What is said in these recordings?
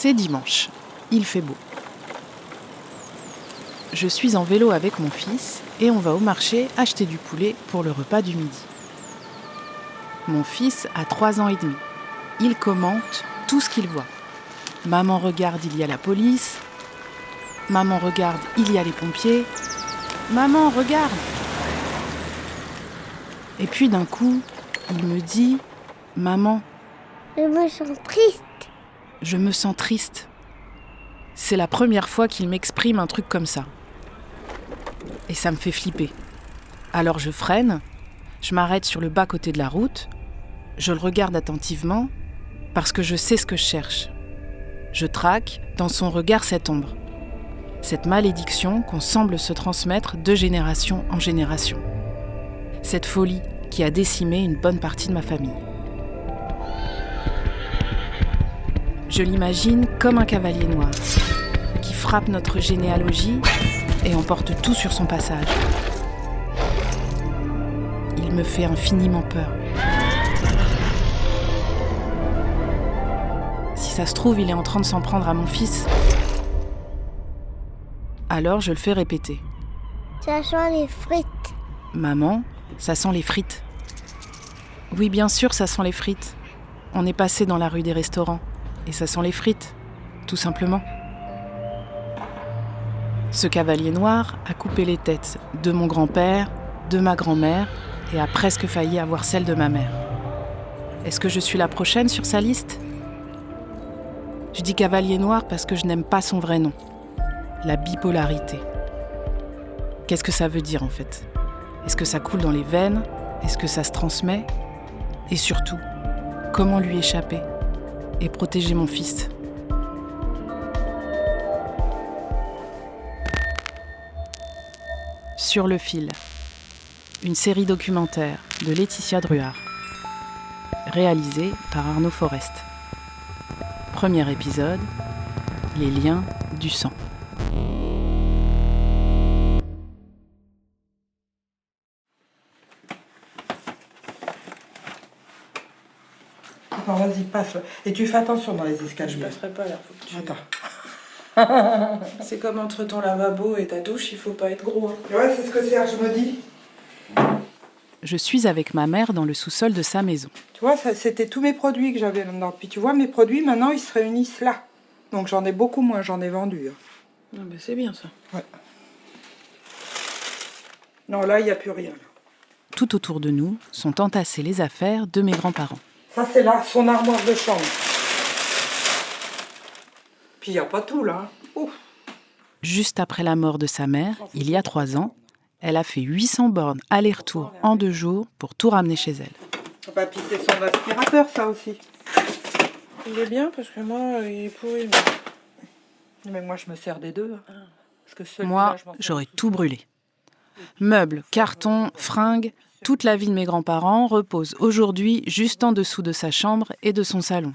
C'est dimanche. Il fait beau. Je suis en vélo avec mon fils et on va au marché acheter du poulet pour le repas du midi. Mon fils a 3 ans et demi. Il commente tout ce qu'il voit. Maman regarde, il y a la police. Maman regarde, il y a les pompiers. Maman regarde. Et puis d'un coup, il me dit « Maman, je me sens triste. » Je me sens triste. C'est la première fois qu'il m'exprime un truc comme ça. Et ça me fait flipper. Alors je freine, je m'arrête sur le bas-côté de la route, je le regarde attentivement parce que je sais ce que je cherche. Je traque dans son regard cette ombre, cette malédiction qu'on semble se transmettre de génération en génération. Cette folie qui a décimé une bonne partie de ma famille. Je l'imagine comme un cavalier noir qui frappe notre généalogie et emporte tout sur son passage. Il me fait infiniment peur. Si ça se trouve, il est en train de s'en prendre à mon fils. Alors je le fais répéter. Ça sent les frites. Maman, ça sent les frites. Oui, bien sûr, ça sent les frites. On est passé dans la rue des restaurants et ça sent les frites, tout simplement. Ce cavalier noir a coupé les têtes de mon grand-père, de ma grand-mère et a presque failli avoir celle de ma mère. Est-ce que je suis la prochaine sur sa liste ? Je dis cavalier noir parce que je n'aime pas son vrai nom. La bipolarité. Qu'est-ce que ça veut dire en fait ? Est-ce que ça coule dans les veines ? Est-ce que ça se transmet ? Et surtout, comment lui échapper et protéger mon fils ? Sur le fil, une série documentaire de Laetitia Druard, réalisée par Arnaud Forest. Premier épisode, les liens du sang. Attends, vas-y, passe. Et tu fais attention dans les escaliers. Je passerai pas là, faut que tu... Attends. C'est comme entre ton lavabo et ta douche, il faut pas être gros. Hein. Ouais, c'est ce que c'est, je me dis. Je suis avec ma mère dans le sous-sol de sa maison. Tu vois, ça, c'était tous mes produits que j'avais là-dedans. Puis tu vois, mes produits, maintenant, ils se réunissent là. Donc j'en ai beaucoup moins, j'en ai vendu. Ah ben c'est bien ça. Ouais. Non, là, il n'y a plus rien. Tout autour de nous sont entassées les affaires de mes grands-parents. Ça, c'est là, son armoire de chambre. Puis il n'y a pas tout, là. Ouf. Juste après la mort de sa mère, il y a 3 ans, elle a fait 800 bornes aller-retour en 2 jours pour tout ramener chez elle. Ah bah, puis c'est son aspirateur, ça aussi. Il est bien parce que moi, il est pourri. Mais moi, je me sers des deux. Parce que Moi, j'aurais tout brûlé. Meubles, cartons, fringues, toute la vie de mes grands-parents repose aujourd'hui juste en dessous de sa chambre et de son salon.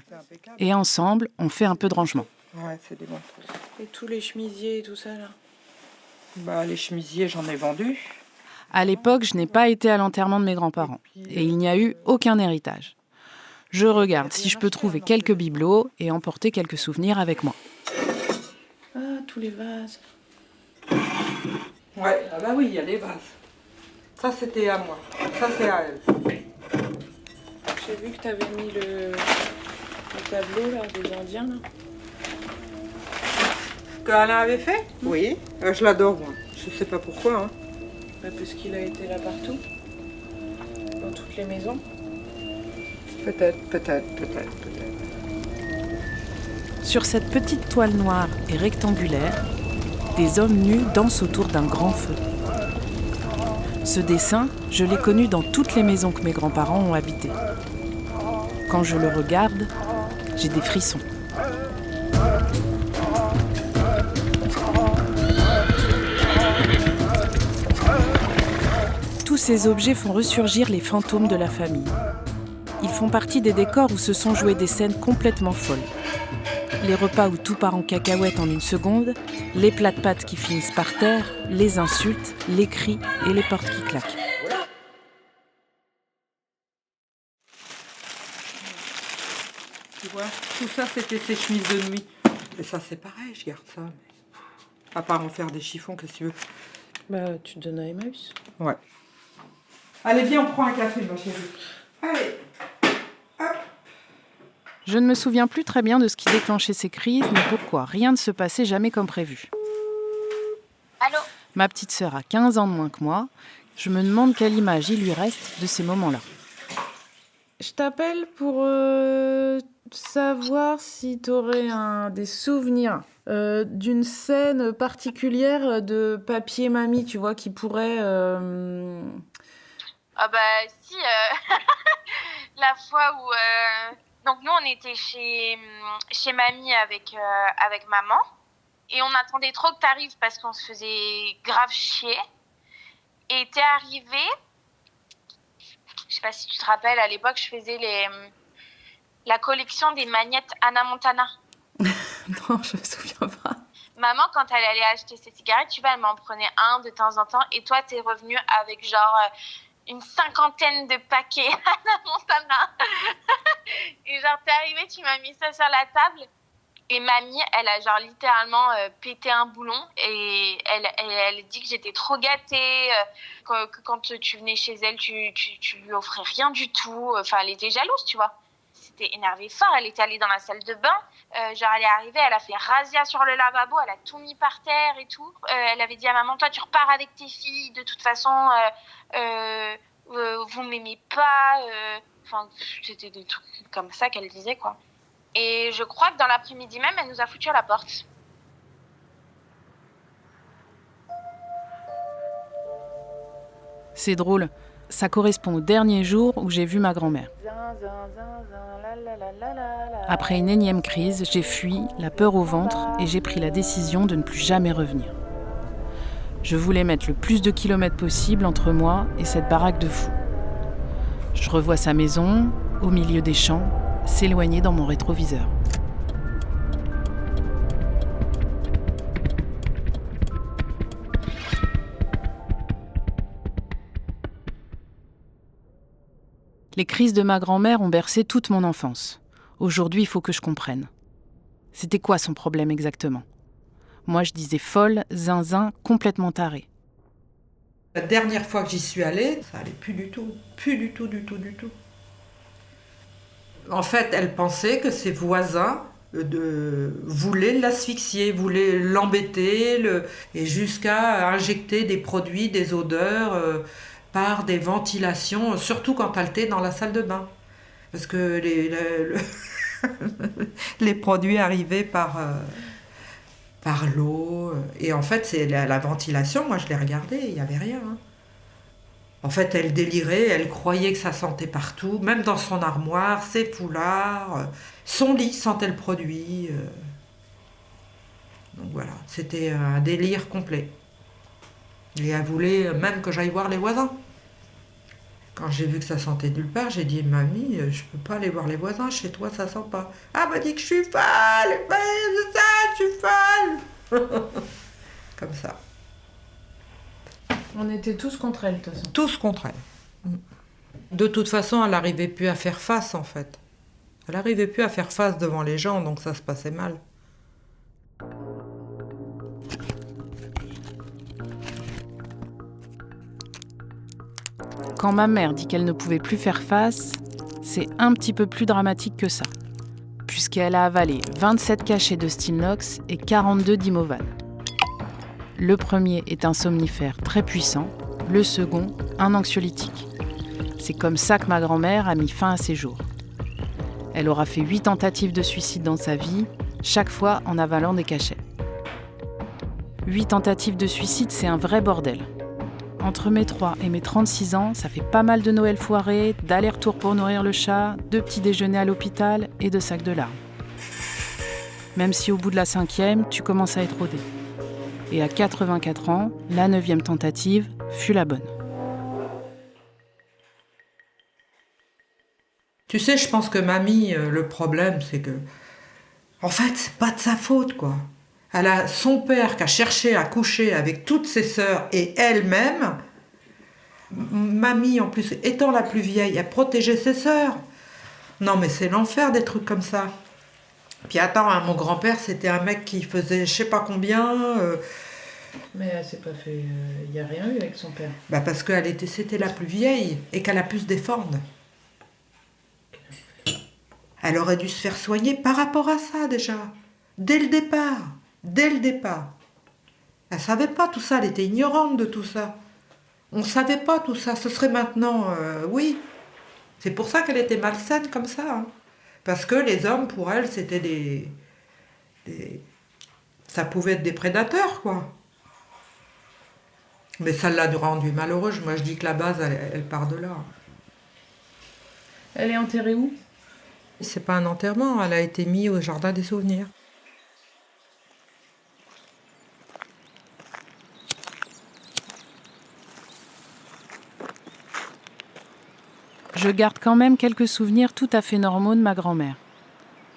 Et ensemble, on fait un peu de rangement. Ouais, c'est des bons trucs. Et tous les chemisiers et tout ça là. Bah, les chemisiers, j'en ai vendu. À l'époque, je n'ai pas été à l'enterrement de mes grands-parents. Et il n'y a eu aucun héritage. Je regarde si je peux trouver quelques bibelots et emporter quelques souvenirs avec moi. Ah, tous les vases. Ouais, ah bah oui, il y a des vases. Ça, c'était à moi. Ça, c'est à elle. J'ai vu que t'avais mis le tableau là, des Indiens là. Qu'Alain avait fait ? Oui. Je l'adore, moi. Je sais pas pourquoi. Hein. Bah, parce qu'il a été là partout. Dans toutes les maisons. Peut-être. Sur cette petite toile noire et rectangulaire, des hommes nus dansent autour d'un grand feu. Ce dessin, je l'ai connu dans toutes les maisons que mes grands-parents ont habitées. Quand je le regarde, j'ai des frissons. Tous ces objets font ressurgir les fantômes de la famille. Ils font partie des décors où se sont jouées des scènes complètement folles. Les repas où tout part en cacahuète en 1 seconde, les plats de pâtes qui finissent par terre, les insultes, les cris et les portes qui claquent. Tu vois, tout ça, c'était ses chemises de nuit. Et ça, c'est pareil, je garde ça. Mais... À part en faire des chiffons, qu'est-ce que tu veux? Bah, tu te donnes à Emmaüs. Ouais. Allez, viens, on prend un café, ma chérie. Allez. Je ne me souviens plus très bien de ce qui déclenchait ces crises, ni pourquoi rien ne se passait jamais comme prévu. Allô? Ma petite sœur a 15 ans de moins que moi. Je me demande quelle image il lui reste de ces moments-là. Je t'appelle pour savoir si t'aurais des souvenirs d'une scène particulière de Papy et Mamie, tu vois, qui pourrait... Ah bah si, la fois où... Donc nous, on était chez mamie avec maman. Et on attendait trop que t'arrives parce qu'on se faisait grave chier. Et t'es arrivée. Je sais pas si tu te rappelles, à l'époque, je faisais la collection des magnettes Hannah Montana. Non, je me souviens pas. Maman, quand elle allait acheter ses cigarettes, tu vois, elle m'en prenait un de temps en temps. Et toi, t'es revenue avec genre... une 50aine de paquets Hannah Montana. Et genre, t'es arrivée, tu m'as mis ça sur la table. Et mamie, elle a genre littéralement pété un boulon. Et elle dit que j'étais trop gâtée. Que quand tu venais chez elle, tu lui offrais rien du tout. Enfin, elle était jalouse, tu vois. C'était énervé fort. Elle était allée dans la salle de bain. Genre, elle est arrivée, elle a fait razzia sur le lavabo. Elle a tout mis par terre et tout. Elle avait dit à maman, toi, tu repars avec tes filles. De toute façon... vous m'aimez pas, enfin c'était des trucs comme ça qu'elle disait quoi. Et je crois que dans l'après-midi même, elle nous a foutu à la porte. C'est drôle, ça correspond au dernier jour où j'ai vu ma grand-mère. Après une énième crise, j'ai fui, la peur au ventre, et j'ai pris la décision de ne plus jamais revenir. Je voulais mettre le plus de kilomètres possible entre moi et cette baraque de fous. Je revois sa maison, au milieu des champs, s'éloigner dans mon rétroviseur. Les crises de ma grand-mère ont bercé toute mon enfance. Aujourd'hui, il faut que je comprenne. C'était quoi son problème exactement ? Moi, je disais folle, zinzin, complètement tarée. La dernière fois que j'y suis allée, ça allait plus du tout. Plus du tout. En fait, elle pensait que ses voisins voulaient l'asphyxier, voulaient l'embêter, et jusqu'à injecter des produits, des odeurs par des ventilations, surtout quand elle était dans la salle de bain. Parce que les produits arrivaient par l'eau. Et en fait, c'est la ventilation, moi je l'ai regardée, il n'y avait rien. Hein. En fait, elle délirait, elle croyait que ça sentait partout, même dans son armoire, ses foulards, son lit sentait le produit. Donc voilà, c'était un délire complet. Et elle voulait même que j'aille voir les voisins. Quand j'ai vu que ça sentait nulle part, j'ai dit « Mamie, je peux pas aller voir les voisins, chez toi ça sent pas. » Ah, elle m'a dit que je suis folle, je suis folle. Comme ça. On était tous contre elle, de toute façon. Tous contre elle. De toute façon, elle n'arrivait plus à faire face, en fait. Elle n'arrivait plus à faire face devant les gens, donc ça se passait mal. Quand ma mère dit qu'elle ne pouvait plus faire face, c'est un petit peu plus dramatique que ça, puisqu'elle a avalé 27 cachets de Stilnox et 42 d'Imovan. Le premier est un somnifère très puissant, le second, un anxiolytique. C'est comme ça que ma grand-mère a mis fin à ses jours. Elle aura fait 8 tentatives de suicide dans sa vie, chaque fois en avalant des cachets. 8 tentatives de suicide, c'est un vrai bordel. Entre mes 3 et mes 36 ans, ça fait pas mal de Noël foirés, d'allers-retours pour nourrir le chat, de petits déjeuners à l'hôpital et de sacs de larmes. Même si au bout de la 5e, tu commences à être rodé. Et à 84 ans, la 9e tentative fut la bonne. Tu sais, je pense que mamie, le problème, c'est que... En fait, c'est pas de sa faute, quoi. Elle a son père qui a cherché à coucher avec toutes ses sœurs et elle-même. Mamie, en plus, étant la plus vieille, a protégé ses sœurs. Non, mais c'est l'enfer des trucs comme ça. Puis attends, hein, mon grand-père, c'était un mec qui faisait je sais pas combien. Mais elle s'est pas fait... Il n'y a rien eu avec son père. Bah parce que c'était la plus vieille et qu'elle a pu se défendre. Elle aurait dû se faire soigner par rapport à ça déjà. Dès le départ. Dès le départ. Elle savait pas tout ça, elle était ignorante de tout ça. On savait pas tout ça, ce serait maintenant, oui. C'est pour ça qu'elle était malsaine comme ça. Hein. Parce que les hommes, pour elle, c'était des... Ça pouvait être des prédateurs, quoi. Mais ça l'a rendue malheureuse. Moi, je dis que la base, elle part de là. Elle est enterrée où? C'est pas un enterrement, elle a été mise au jardin des souvenirs. Je garde quand même quelques souvenirs tout à fait normaux de ma grand-mère.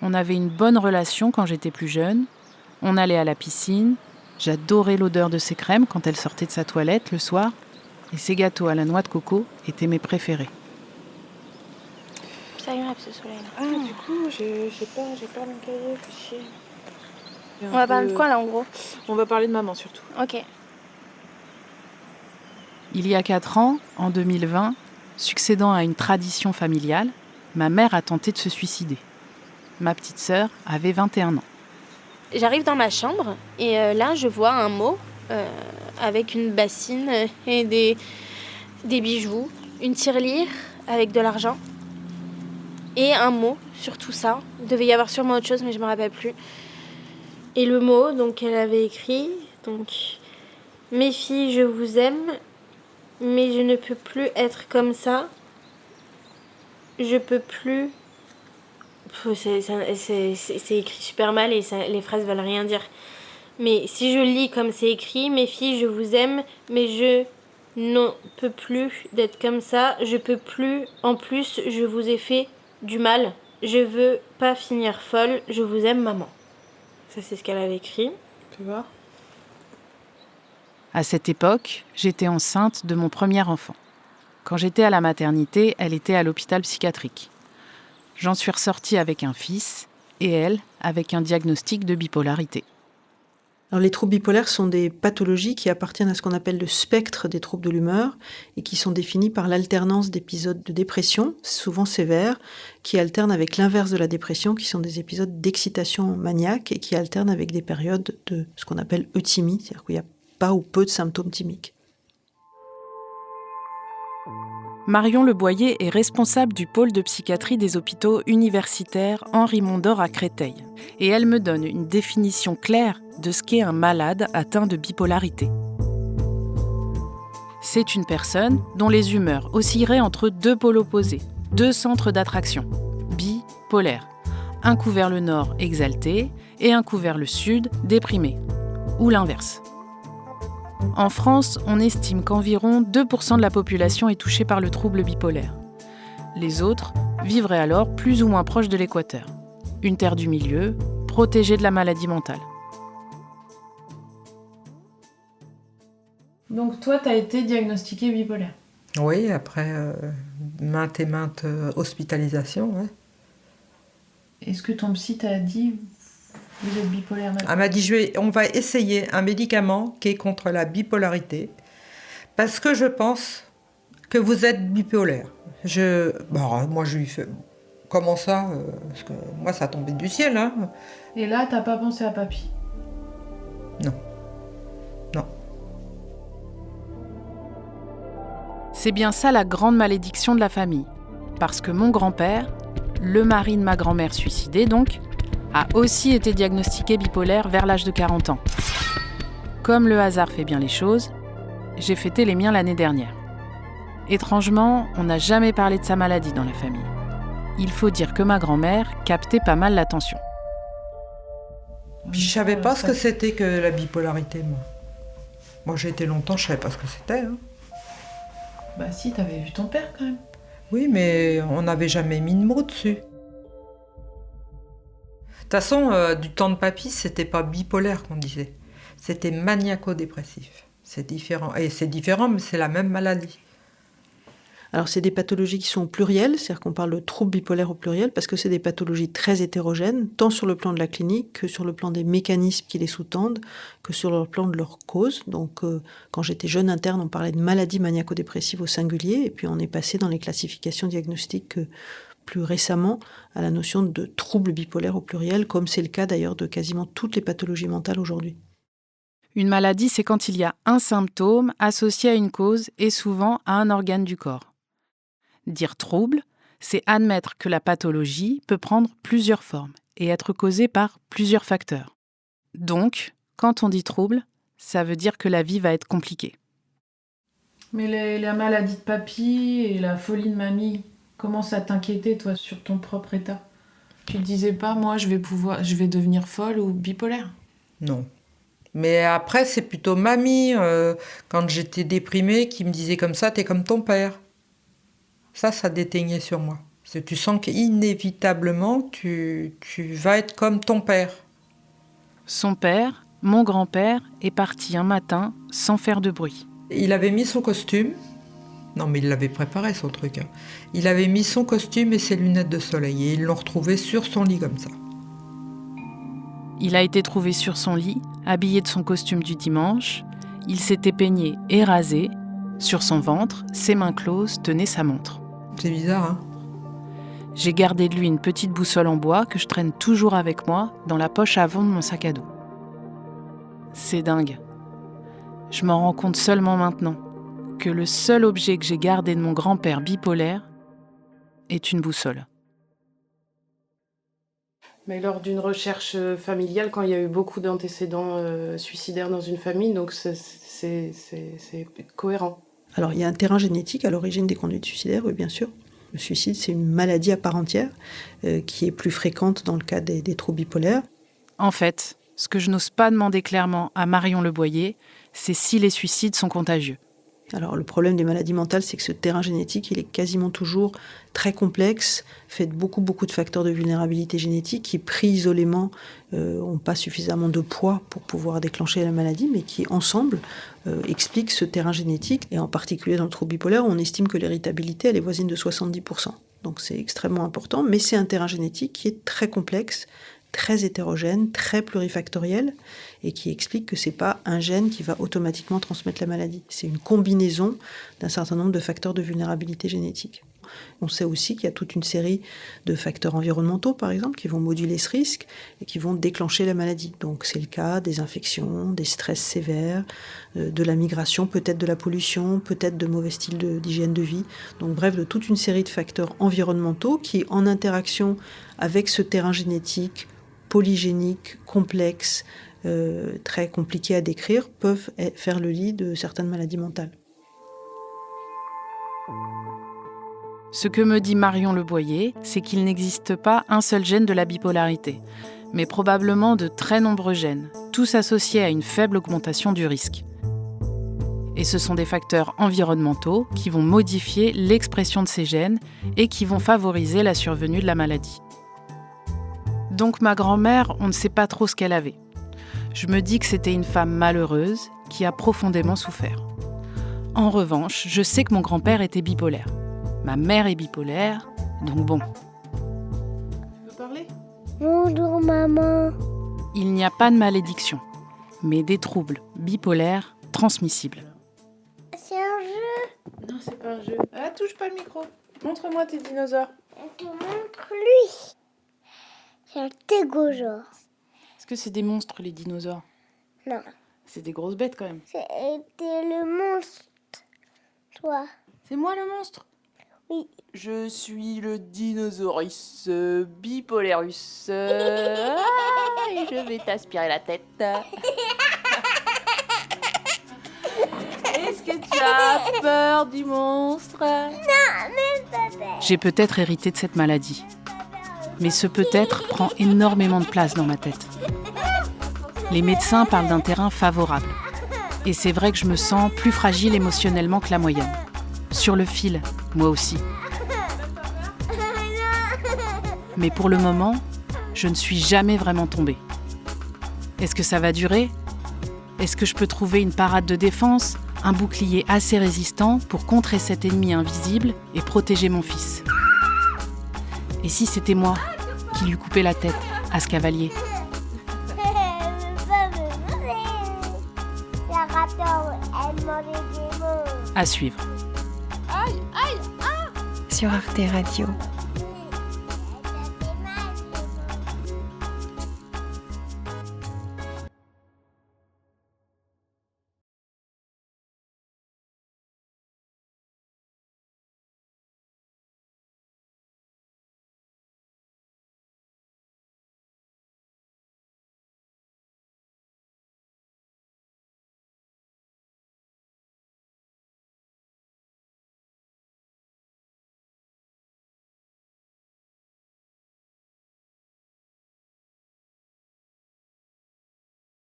On avait une bonne relation quand j'étais plus jeune. On allait à la piscine. J'adorais l'odeur de ses crèmes quand elle sortait de sa toilette le soir. Et ses gâteaux à la noix de coco étaient mes préférés. C'est agréable ce soleil-là. Ah, du coup, j'ai pas mon cahier, fais chier. On va parler de quoi là en gros? On va parler de maman surtout. Ok. Il y a 4 ans, en 2020, succédant à une tradition familiale, ma mère a tenté de se suicider. Ma petite sœur avait 21 ans. J'arrive dans ma chambre et là je vois un mot avec une bassine et des bijoux, une tirelire avec de l'argent et un mot sur tout ça. Il devait y avoir sûrement autre chose mais je me rappelle plus. Et le mot, donc elle avait écrit, donc mes filles, je vous aime, mais je ne peux plus être comme ça. Je peux plus. C'est écrit super mal et les phrases veulent rien dire. Mais si je lis comme c'est écrit, mes filles, je vous aime, mais je ne peux plus d'être comme ça. Je peux plus. En plus, je vous ai fait du mal. Je veux pas finir folle. Je vous aime, maman. Ça, c'est ce qu'elle avait écrit. Tu vois? À cette époque, j'étais enceinte de mon premier enfant. Quand j'étais à la maternité, elle était à l'hôpital psychiatrique. J'en suis ressortie avec un fils et elle avec un diagnostic de bipolarité. Alors, les troubles bipolaires sont des pathologies qui appartiennent à ce qu'on appelle le spectre des troubles de l'humeur et qui sont définis par l'alternance d'épisodes de dépression, souvent sévères, qui alternent avec l'inverse de la dépression, qui sont des épisodes d'excitation maniaque et qui alternent avec des périodes de ce qu'on appelle euthymie, c'est-à-dire qu'il n'y a pas ou peu de symptômes thymiques. Marion Leboyer est responsable du pôle de psychiatrie des hôpitaux universitaires Henri Mondor à Créteil. Et elle me donne une définition claire de ce qu'est un malade atteint de bipolarité. C'est une personne dont les humeurs oscilleraient entre 2 pôles opposés, 2 centres d'attraction, bipolaire. Un coup vers le nord exalté et un coup vers le sud déprimé, ou l'inverse. En France, on estime qu'environ 2% de la population est touchée par le trouble bipolaire. Les autres vivraient alors plus ou moins proches de l'équateur. Une terre du milieu, protégée de la maladie mentale. Donc toi, t'as été diagnostiquée bipolaire. Oui, après maintes et maintes hospitalisations. Ouais. Est-ce que ton psy t'a dit vous êtes bipolaire maintenant? Elle m'a dit on va essayer un médicament qui est contre la bipolarité parce que je pense que vous êtes bipolaire. Moi je lui fais comment ça parce que moi ça tombait du ciel. Hein. Et là, t'as pas pensé à papy? Non. C'est bien ça la grande malédiction de la famille. Parce que mon grand-père, le mari de ma grand-mère suicidée donc, a aussi été diagnostiqué bipolaire vers l'âge de 40 ans. Comme le hasard fait bien les choses, j'ai fêté les miens l'année dernière. Étrangement, on n'a jamais parlé de sa maladie dans la famille. Il faut dire que ma grand-mère captait pas mal l'attention. Puis je savais pas ce que c'était que la bipolarité, moi. Moi j'ai été longtemps, je savais pas ce que c'était. Hein. Bah si, t'avais vu ton père quand même. Oui, mais on n'avait jamais mis de mots dessus. De toute façon, du temps de papy, c'était pas bipolaire qu'on disait. C'était maniaco-dépressif. C'est différent. Et c'est différent, mais c'est la même maladie. Alors, c'est des pathologies qui sont au pluriel, c'est-à-dire qu'on parle de troubles bipolaires au pluriel, parce que c'est des pathologies très hétérogènes, tant sur le plan de la clinique que sur le plan des mécanismes qui les sous-tendent, que sur le plan de leur cause. Donc, quand j'étais jeune interne, on parlait de maladie maniaco-dépressive au singulier, et puis on est passé dans les classifications diagnostiques plus récemment à la notion de troubles bipolaires au pluriel, comme c'est le cas d'ailleurs de quasiment toutes les pathologies mentales aujourd'hui. Une maladie, c'est quand il y a un symptôme associé à une cause et souvent à un organe du corps. Dire trouble, c'est admettre que la pathologie peut prendre plusieurs formes et être causée par plusieurs facteurs. Donc, quand on dit trouble, ça veut dire que la vie va être compliquée. Mais la maladie de papy et la folie de mamie, comment ça t'inquiétait, toi, sur ton propre état? Tu te disais pas, moi, je vais devenir folle ou bipolaire? Non. Mais après, c'est plutôt mamie, quand j'étais déprimée, qui me disait comme ça, t'es comme ton père. Ça déteignait sur moi. Parce que tu sens qu'inévitablement, tu vas être comme ton père. Son père, mon grand-père, est parti un matin sans faire de bruit. Il avait mis son costume. Non, mais il l'avait préparé, son truc. Il avait mis son costume et ses lunettes de soleil. Et ils l'ont retrouvé sur son lit comme ça. Il a été trouvé sur son lit, habillé de son costume du dimanche. Il s'était peigné et rasé. Sur son ventre, ses mains closes tenaient sa montre. C'est bizarre, hein? J'ai gardé de lui une petite boussole en bois que je traîne toujours avec moi dans la poche avant de mon sac à dos. C'est dingue. Je m'en rends compte seulement maintenant que le seul objet que j'ai gardé de mon grand-père bipolaire est une boussole. Mais lors d'une recherche familiale, quand il y a eu beaucoup d'antécédents suicidaires dans une famille, donc c'est cohérent. Alors, il y a un terrain génétique à l'origine des conduites suicidaires, oui, bien sûr. Le suicide, c'est une maladie à part entière qui est plus fréquente dans le cas des troubles bipolaires. En fait, ce que je n'ose pas demander clairement à Marion Le Boyer, c'est si les suicides sont contagieux. Alors, le problème des maladies mentales, c'est que ce terrain génétique, il est quasiment toujours très complexe, fait de beaucoup de facteurs de vulnérabilité génétique qui, pris isolément, n'ont pas suffisamment de poids pour pouvoir déclencher la maladie, mais qui, ensemble, expliquent ce terrain génétique. Et en particulier dans le trouble bipolaire, on estime que l'héritabilité, elle est voisine de 70%. Donc c'est extrêmement important, mais c'est un terrain génétique qui est très complexe, très hétérogène, très plurifactoriel, et qui explique que c'est pas un gène qui va automatiquement transmettre la maladie. C'est une combinaison d'un certain nombre de facteurs de vulnérabilité génétique. On sait aussi qu'il y a toute une série de facteurs environnementaux, par exemple, qui vont moduler ce risque et qui vont déclencher la maladie. Donc c'est le cas des infections, des stress sévères, de la migration, peut-être de la pollution, peut-être de mauvais styles d'hygiène de vie. Donc bref, de toute une série de facteurs environnementaux qui, en interaction avec ce terrain génétique polygénique, complexe, très compliqué à décrire, peuvent faire le lit de certaines maladies mentales. Ce que me dit Marion Le Boyer, c'est qu'il n'existe pas un seul gène de la bipolarité, mais probablement de très nombreux gènes, tous associés à une faible augmentation du risque. Et ce sont des facteurs environnementaux qui vont modifier l'expression de ces gènes et qui vont favoriser la survenue de la maladie. Donc ma grand-mère, on ne sait pas trop ce qu'elle avait. Je me dis que c'était une femme malheureuse qui a profondément souffert. En revanche, je sais que mon grand-père était bipolaire. Ma mère est bipolaire, donc bon. Tu veux parler ? Bonjour maman. Il n'y a pas de malédiction, mais des troubles bipolaires transmissibles. C'est un jeu. Non, c'est pas un jeu. Ah, touche pas le micro. Montre-moi tes dinosaures. Je te montre lui. C'est un tégosaure. Est-ce que c'est des monstres, les dinosaures ? Non, C'est des grosses bêtes quand même. c'était le monstre. Toi. C'est moi le monstre ? Oui. Je suis le dinosaurus bipolairus. Et je vais t'aspirer la tête. Est-ce que tu as peur du monstre ? Non, même pas belle. J'ai peut-être hérité de cette maladie. Mais ce peut-être prend énormément de place dans ma tête. Les médecins parlent d'un terrain favorable. Et c'est vrai que je me sens plus fragile émotionnellement que la moyenne. Sur le fil, moi aussi. Mais pour le moment, je ne suis jamais vraiment tombée. Est-ce que ça va durer ? Est-ce que je peux trouver une parade de défense ? un bouclier assez résistant pour contrer cet ennemi invisible et protéger mon fils. Et si c'était moi qui lui coupais la tête à ce cavalier? À suivre. Sur Arte Radio.